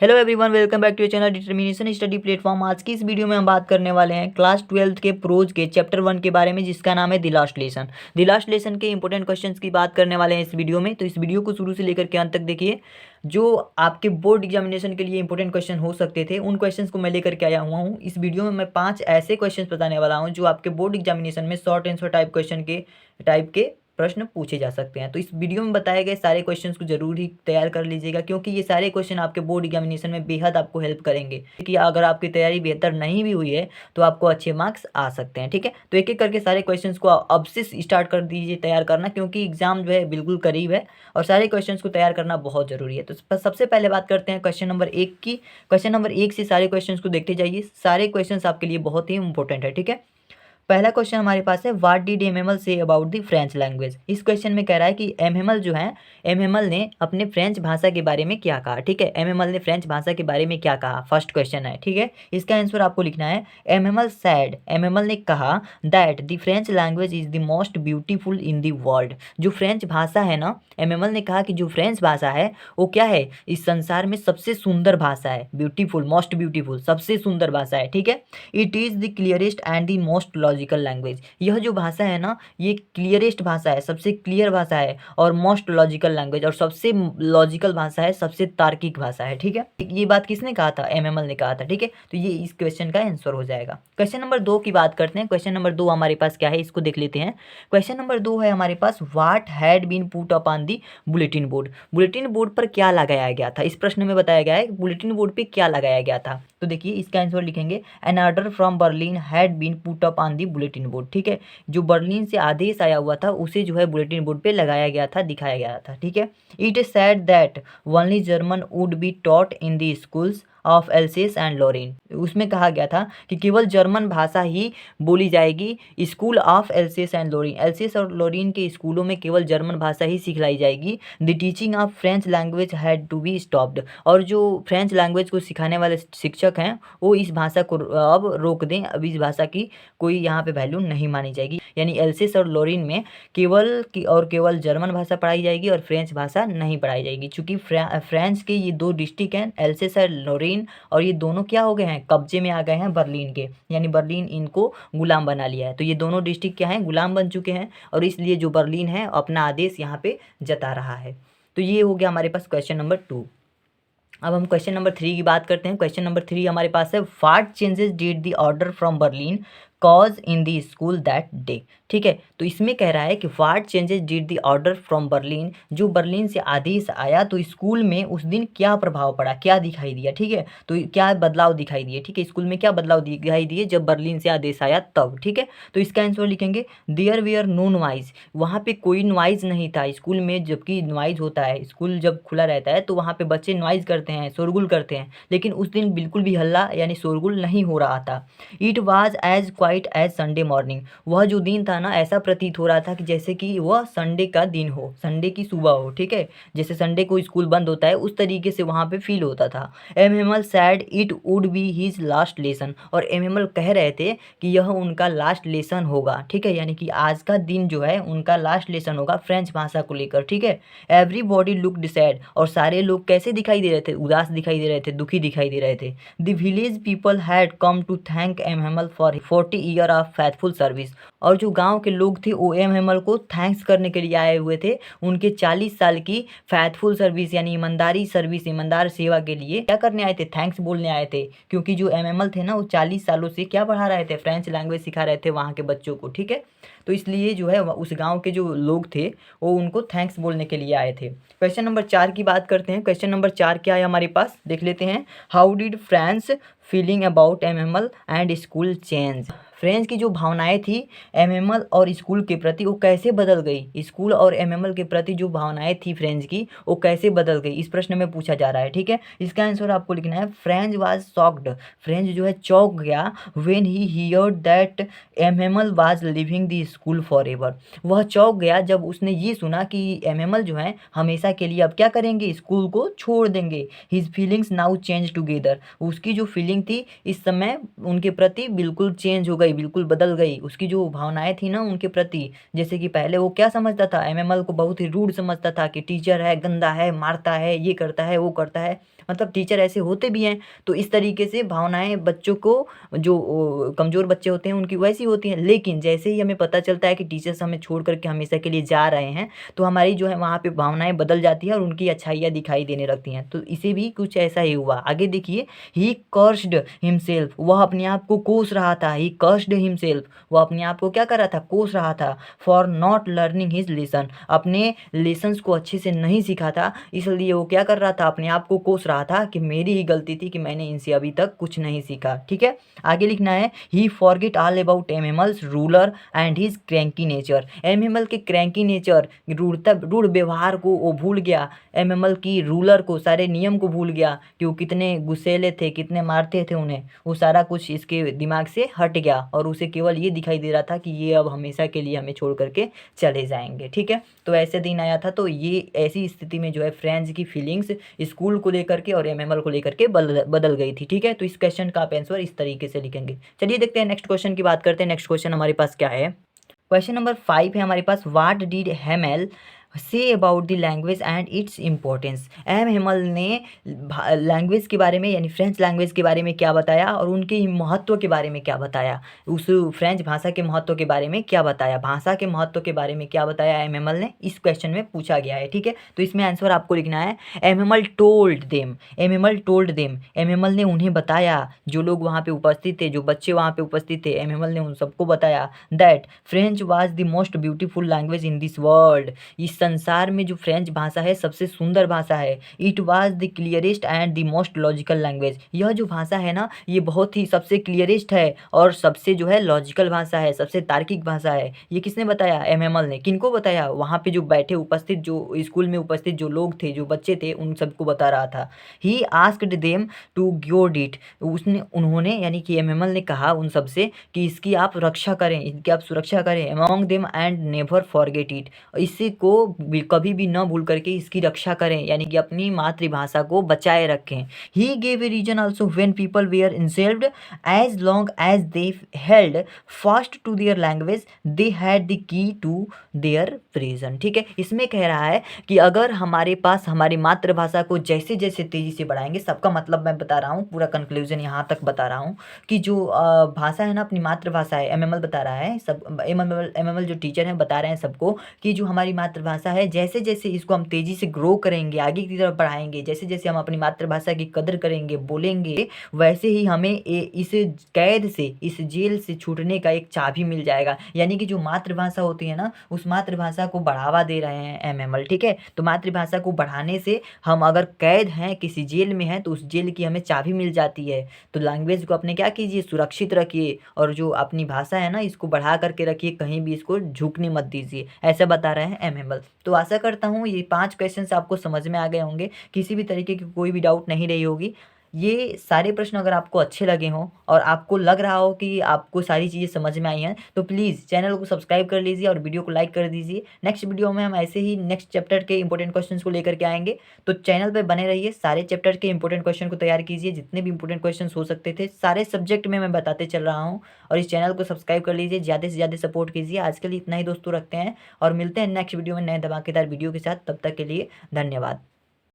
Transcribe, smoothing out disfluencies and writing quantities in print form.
Hello everyone, welcome back to your channel determination study platform. आज की इस video में हम बात करने वाले हैं क्लास 12th के प्रोज के चैप्टर 1 के बारे में, जिसका नाम है the last lesson. The last lesson के इंपॉर्टेंट क्वेश्चंस की बात करने वाले हैं इस वीडियो में, तो इस वीडियो को शुरू से लेकर के अंत तक देखिए। जो आपके बोर्ड एग्जामिनेशन के लिए इंपॉर्टेंट क्वेश्चन हो सकते थे, उन क्वेश्चंस को मैं लेकर के आया हुआ हूँ। इस वीडियो में मैं 5 ऐसे क्वेश्चन बताने वाला हूँ जो आपके बोर्ड एग्जामिनेशन में शॉर्ट आंसर टाइप के प्रश्न पूछे जा सकते हैं। तो इस वीडियो में बताए गए सारे क्वेश्चंस को जरूर ही तैयार कर लीजिएगा, क्योंकि ये सारे क्वेश्चन आपके बोर्ड एग्जामिनेशन में बेहद आपको हेल्प करेंगे। कि अगर आपकी तैयारी बेहतर नहीं भी हुई है तो आपको अच्छे मार्क्स आ सकते हैं। ठीक है, तो एक एक करके सारे क्वेश्चंस को अब से स्टार्ट कर दीजिए तैयार करना, क्योंकि एग्जाम जो है बिल्कुल करीब है और सारे क्वेश्चंस को तैयार करना बहुत जरूरी है। तो सबसे पहले बात करते हैं क्वेश्चन नंबर 1 की। क्वेश्चन नंबर 1 से सारे क्वेश्चंस को देखते जाइए। सारे क्वेश्चंस आपके लिए बहुत ही इंपॉर्टेंट है। ठीक है, पहला क्वेश्चन हमारे पास है, व्हाट डिड एमएमएल से अबाउट द फ्रेंच लैंग्वेज। इस क्वेश्चन में कह रहा है कि एमएमएल जो है, एमएमएल ने अपने फ्रेंच भाषा के बारे में क्या कहा। ठीक है, एमएमएल ने फ्रेंच भाषा के बारे में क्या कहा, फर्स्ट क्वेश्चन है। ठीक है, इसका आंसर आपको लिखना है, एमएमएल सैड, एमएमएल ने कहा that the French language is the most beautiful in the world. जो फ्रेंच भाषा है ना, एमएमएल ने कहा कि जो फ्रेंच भाषा है वो क्या है, इस संसार में सबसे सुंदर भाषा है। ब्यूटीफुल, मोस्ट ब्यूटीफुल, सबसे सुंदर भाषा है। ठीक है, it is the clearest and the most logical language. यह जो भाषा है ना, ये क्लियरेस्ट भाषा है, सबसे क्लियर भाषा है, और मोस्ट लॉजिकल लैंग्वेज, और सबसे लॉजिकल भाषा है, सबसे तार्किक भाषा है। ठीक है, ये बात किसने कहा था, एमएमएल ने कहा था। ठीक है, तो ये इस क्वेश्चन का आंसर हो जाएगा। क्वेश्चन नंबर 2 की बात करते हैं। क्वेश्चन नंबर 2 हमारे पास क्या है, इसको देख लेते हैं। क्वेश्चन नंबर 2 है हमारे पास, what had been put up on the bulletin board. Bulletin board पर क्या लगाया गया था। इस प्रश्न में बताया गया है कि बुलेटिन बोर्ड पे क्या लगाया गया था। तो देखिए इसका आंसर लिखेंगे, an order from Berlin had been put up on the bulletin board. ठीक है, जो बर्लिन से आदेश आया हुआ था उसे जो है बुलेटिन बोर्ड पे लगाया गया था, दिखाया गया था। ठीक है, it said that only German would be taught in the schools of Alsace and Lorraine. उसमें कहा गया था कि केवल जर्मन भाषा ही बोली जाएगी school of Alsace and Lorraine. Alsace और लोरिन के स्कूलों में केवल जर्मन भाषा ही सिखलाई जाएगी। The teaching of French language had to be stopped. और जो फ्रेंच लैंग्वेज को सिखाने वाले शिक्षक हैं वो इस भाषा को अब रोक दें। अब इस भाषा की कोई यहाँ पे वैल्यू नहीं मानी जाएगी। यानी एल्सेस और लोरिन में केवल जर्मन भाषा पढ़ाई जाएगी और फ्रेंच भाषा नहीं पढ़ाई जाएगी। चूँकि फ्रांस के ये 2 डिस्ट्रिक्ट हैं, एल्सेस और लोरिन, और ये दोनों क्या हो गए हैं, कब्जे में आ गए हैं बर्लिन के। यानी बर्लिन इनको गुलाम बना लिया है। तो ये दोनों डिस्ट्रिक्ट क्या हैं, गुलाम बन चुके हैं, और इसलिए जो बर्लिन है अपना आदेश यहाँ पे जता रहा है। तो ये हो गया हमारे पास क्वेश्चन नंबर 2। अब हम क्वेश्चन नंबर 3 की बात करते हैं। क्वेश्चन नंबर 3 हमारे पास है, what changes did the order from Berlin cause in the school that day. ठीक है, तो इसमें कह रहा है कि what changes did the order from Berlin, जो बर्लिन से आदेश आया तो स्कूल में उस दिन क्या प्रभाव पड़ा, क्या दिखाई दिया। ठीक है, तो क्या बदलाव दिखाई दिए। ठीक है, स्कूल में क्या बदलाव दिखाई दिए जब बर्लिन से आदेश आया तब। ठीक है, तो इसका आंसर लिखेंगे, देयर वेयर नो नॉइज। वहाँ पे कोई नॉइज नहीं था स्कूल में। जबकि नॉइज होता है, स्कूल जब खुला रहता है तो वहाँ पे बच्चे नॉइज करते हैं, शोरगुल करते हैं, लेकिन उस दिन बिल्कुल भी हल्ला यानी शोरगुल नहीं हो रहा था। It was as quiet as Sunday morning. वह जो दिन था ना, ऐसा प्रतीत हो रहा था कि जैसे कि वह संडे का दिन हो, संडे की सुबह हो। ठीक है, जैसे संडे को स्कूल बंद होता है उस तरीके से वहाँ पे फील होता था। MML sad it would be his last lesson. और एमएमएल कह रहे थे कि यह उनका लास्ट लेसन होगा। ठीक है, यानी कि आज का दिन जो है उनका लास्ट लेसन होगा फ्रेंच भाषा को लेकर। ठीक है, एवरीबॉडी लुक्ड सैड। और सारे लोग कैसे दिखाई दे रहे थे, उदास दिखाई दे रहे थे, दुखी दिखाई दे रहे थे। The village people had come to thank M Hamel for 40 year of faithful service. और जो गांव के लोग थे वो एमएमएल को थैंक्स करने के लिए आए हुए थे, उनके 40 साल की फैथफुल सर्विस यानी ईमानदारी सर्विस, ईमानदार सेवा के लिए क्या करने आए थे, थैंक्स बोलने आए थे। क्योंकि जो एमएमएल थे ना, वो 40 सालों से क्या पढ़ा रहे थे, फ्रेंच लैंग्वेज सिखा रहे थे वहाँ के बच्चों को। ठीक है, तो इसलिए जो है उस गांव के जो लोग थे वो उनको थैंक्स बोलने के लिए आए थे। क्वेश्चन नंबर 4 की बात करते हैं। क्वेश्चन नंबर 4 क्या है हमारे पास, देख लेते हैं। How did France feeling about MML and school change. French की जो भावनाएं थी एमएमएल और स्कूल के प्रति वो कैसे बदल गई। स्कूल और एमएमएल के प्रति जो भावनाएं थी फ्रेंच की वो कैसे बदल गई, इस प्रश्न में पूछा जा रहा है। ठीक है, इसका आंसर आपको लिखना है, फ्रेंच वाज शॉक्ड। फ्रेंच जो है चौंक गया, when he heard that MML was living the school for ever. वह चौंक गया जब उसने ये सुना कि एमएमएल जो है हमेशा के लिए अब क्या करेंगे, स्कूल को छोड़ देंगे। His feelings now change together. उसकी जो फीलिंग थी इस समय उनके प्रति बिल्कुल चेंज हो गई, गई, बिल्कुल बदल गई। उसकी जो भावनाएं थी ना उनके प्रति, जैसे कि पहले वो क्या समझता था, एमएमएल को बहुत ही रूड समझता था कि टीचर है, गंदा है, मारता है, ये करता है, वो करता है। मतलब टीचर ऐसे होते भी हैं। तो इस तरीके से भावनाएं बच्चों को, जो कमज़ोर बच्चे होते हैं उनकी वैसी होती हैं। लेकिन जैसे ही हमें पता चलता है कि टीचर्स हमें छोड़ करके हमेशा के लिए जा रहे हैं, तो हमारी जो है वहाँ पे भावनाएं बदल जाती हैं और उनकी अच्छाइयाँ दिखाई देने लगती हैं। तो इसे भी कुछ ऐसा ही हुआ। आगे देखिए, ही कर्स्ड हिमसेल्फ, वह अपने आप को कोस रहा था। ही कर्स्ड हिमसेल्फ, वह अपने आप को क्या कर रहा था, कोस रहा था। For not learning his lesson, अपने लेसन्स को अच्छे से नहीं सीखा था, इसलिए वो क्या कर रहा था, अपने आप को कोस रहा था कि मेरी ही गलती थी कि मैंने इनसे अभी तक कुछ नहीं सीखा। ठीक है, आगे लिखना है, he forget all about Hamel's ruler and his cranky nature. Hamel के क्रैंकी नेचर, रूढ़ व्यवहार को वो भूल गया। एमएमएल की रूलर को, सारे नियम को भूल गया कि वो कितने गुस्सैले थे, कितने मारते थे उन्हें। वो सारा कुछ इसके दिमाग से हट गया और उसे केवल ये दिखाई दे रहा था कि ये अब हमेशा के लिए हमें छोड़ करके चले जाएंगे। ठीक है, तो ऐसे दिन आया था। तो ये ऐसी स्थिति में जो है फ्रेंड्स की फीलिंग्स स्कूल को लेकर के और एमएमएल को लेकर के बदल गई थी। ठीक है, तो इस क्वेश्चन का आप आंसर इस तरीके से लिखेंगे। चलिए देखते हैं नेक्स्ट क्वेश्चन की बात करते हैं। नेक्स्ट क्वेश्चन हमारे पास क्या है, क्वेश्चन नंबर 5 है हमारे पास, what did Hamel say about the language and its importance. M Hamel ने लैंग्वेज के बारे में, यानी फ्रेंच लैंग्वेज के बारे में क्या बताया और उनके महत्व के बारे में क्या बताया, उस फ्रेंच भाषा के महत्व के बारे में क्या बताया, भाषा के महत्व के बारे में क्या बताया एम हेमल ने, इस क्वेश्चन में पूछा गया है। ठीक है, तो इसमें आंसर आपको लिखना है, M Hamel told them, M Hamel told them, M Hamel ने उन्हें बताया, जो लोग वहाँ पे उपस्थित थे, जो बच्चे वहाँ पे उपस्थित थे, एम हेमल ने उन सबको बताया that French was the most beautiful language in this world. इस संसार में जो फ्रेंच भाषा है सबसे सुंदर भाषा है। It was the clearest and the most logical language. यह जो भाषा है ना, ये बहुत ही सबसे क्लियरेस्ट है और सबसे जो है लॉजिकल भाषा है, सबसे तार्किक भाषा है। ये किसने बताया, एमएमएल ने। किनको बताया, वहाँ पे जो बैठे उपस्थित, जो स्कूल में उपस्थित जो लोग थे, जो बच्चे थे, उन सबको बता रहा था। He asked them to guard it, उन्होंने यानी कि एमएमएल ने कहा उन सबसे कि इसकी आप रक्षा करें, इसकी आप सुरक्षा करें, among them and never forget it, इसी को कभी भी न भूल करके इसकी रक्षा करें, यानी कि अपनी मातृभाषा को बचाए रखें। He gave a reason also when people were insulted, as long as they held fast to their language they had the key to their prison. ठीक है, इसमें कह रहा है कि अगर हमारे पास हमारी मातृभाषा को जैसे जैसे तेजी से बढ़ाएंगे, सबका मतलब मैं बता रहा हूँ, पूरा कंक्लूजन यहाँ तक बता रहा हूँ कि जो भाषा है ना, अपनी मातृभाषा है, एमएमएल बता रहा है, सब एमएमएल जो टीचर हैं बता रहे हैं सबको कि जो हमारी मातृभाषा है, जैसे जैसे इसको हम तेजी से ग्रो करेंगे, आगे की तरफ बढ़ाएंगे, जैसे जैसे हम अपनी मातृभाषा की कदर करेंगे, बोलेंगे, वैसे ही हमें इस कैद से, इस जेल से छूटने का एक चाबी मिल जाएगा। यानी कि जो मातृभाषा होती है ना, उस मातृभाषा को बढ़ावा दे रहे हैं एमएमएल। ठीक है, तो मातृभाषा को बढ़ाने से हम अगर कैद हैं, किसी जेल में हैं, तो उस जेल की हमें चाबी मिल जाती है। तो लैंग्वेज को अपने क्या कीजिए, सुरक्षित रखिए और जो अपनी भाषा है ना, इसको बढ़ा करके रखिए, कहीं भी इसको झुकने मत दीजिए, ऐसा बता रहे हैं एमएमएल। तो आशा करता हूँ ये 5 क्वेश्चंस आपको समझ में आ गए होंगे, किसी भी तरीके की कोई भी डाउट नहीं रही होगी। ये सारे प्रश्न अगर आपको अच्छे लगे हों और आपको लग रहा हो कि आपको सारी चीज़ें समझ में आई हैं, तो प्लीज़ चैनल को सब्सक्राइब कर लीजिए और वीडियो को लाइक कर दीजिए। नेक्स्ट वीडियो में हम ऐसे ही नेक्स्ट चैप्टर के इंपॉर्टेंट क्वेश्चंस को लेकर के आएंगे, तो चैनल पर बने रहिए, सारे चैप्टर के इंपॉर्टेंट क्वेश्चन को तैयार कीजिए, जितने भी इंपॉर्टेंट क्वेश्चन हो सकते थे सारे सब्जेक्ट में मैं बताते चल रहा हूँ। और इस चैनल को सब्सक्राइब कर लीजिए, ज़्यादा से ज़्यादा सपोर्ट कीजिए। आज के लिए इतना ही दोस्तों, रखते हैं और मिलते हैं नेक्स्ट वीडियो में नए धमाकेदार वीडियो के साथ। तब तक के लिए धन्यवाद।